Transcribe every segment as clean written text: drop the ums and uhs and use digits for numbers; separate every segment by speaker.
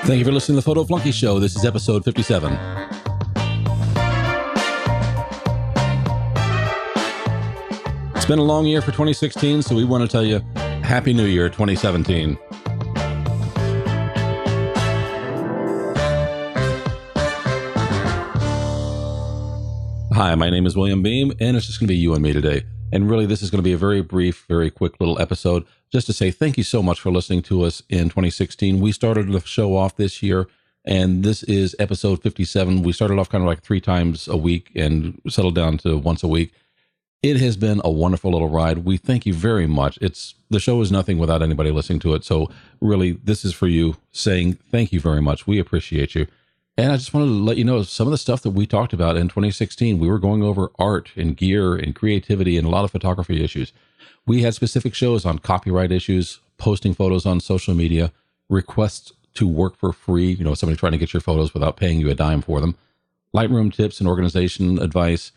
Speaker 1: Thank you for listening to the Photo Flunky Show. This is episode 57. It's been a long year for 2016, so we want to tell you Happy New Year 2017. Hi, my name is William Beem, and it's just going to be you and me today. And really, this is going to be a very brief, very quick little episode just to say thank you so much for listening to us in 2016. We started the show off this year, and this is episode 57. We started off kind of like 3 times a week and settled down to once a week. It has been a wonderful little ride. We thank you very much. The show is nothing without anybody listening to it. So really, this is for you saying thank you very much. We appreciate you. And I just wanted to let you know some of the stuff that we talked about in 2016. We were going over art and gear and creativity and a lot of photography issues. We had specific shows on copyright issues, posting photos on social media, requests to work for free, somebody trying to get your photos without paying you a dime for them, Lightroom tips and organization advice,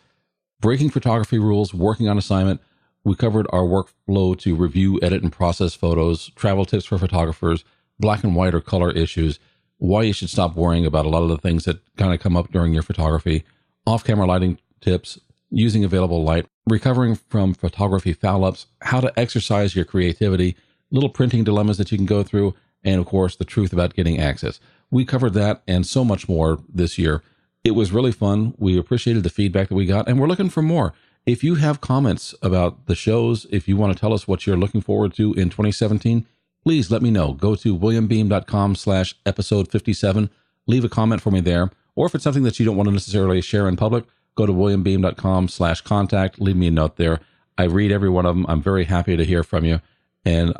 Speaker 1: breaking photography rules, working on assignment. We covered our workflow to review, edit, and process photos, travel tips for photographers, black and white or color issues, why you should stop worrying about a lot of the things that kind of come up during your photography, off-camera lighting tips, using available light, recovering from photography foul-ups, how to exercise your creativity, little printing dilemmas that you can go through, and of course, the truth about getting access. We covered that and so much more this year. It was really fun. We appreciated the feedback that we got, and we're looking for more. If you have comments about the shows, if you want to tell us what you're looking forward to in 2017, please let me know. Go to williambeem.com/episode 57. Leave a comment for me there. Or if it's something that you don't want to necessarily share in public, go to williambeem.com/contact. Leave me a note there. I read every one of them. I'm very happy to hear from you. And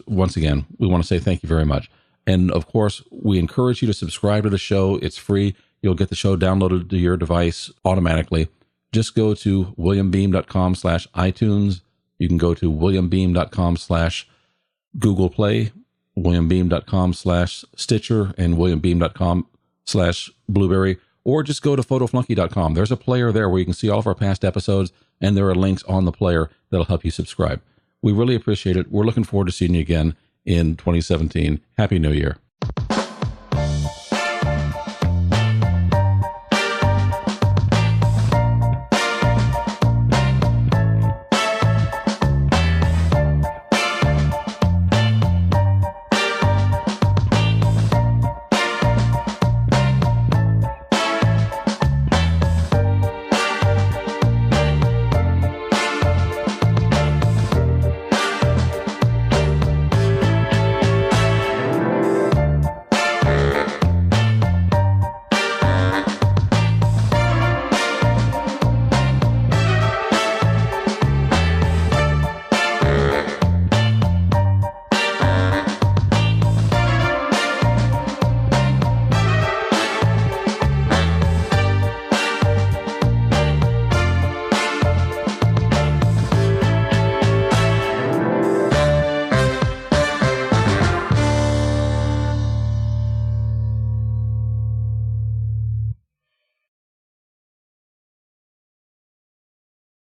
Speaker 1: once again, we want to say thank you very much. And of course, we encourage you to subscribe to the show. It's free. You'll get the show downloaded to your device automatically. Just go to williambeem.com/iTunes. You can go to williambeem.com/Google Play, williambeem.com/Stitcher, and williambeem.com/Blueberry, or just go to photoflunky.com. There's a player there where you can see all of our past episodes, and there are links on the player that'll help you subscribe. We really appreciate it. We're looking forward to seeing you again in 2017. Happy New Year.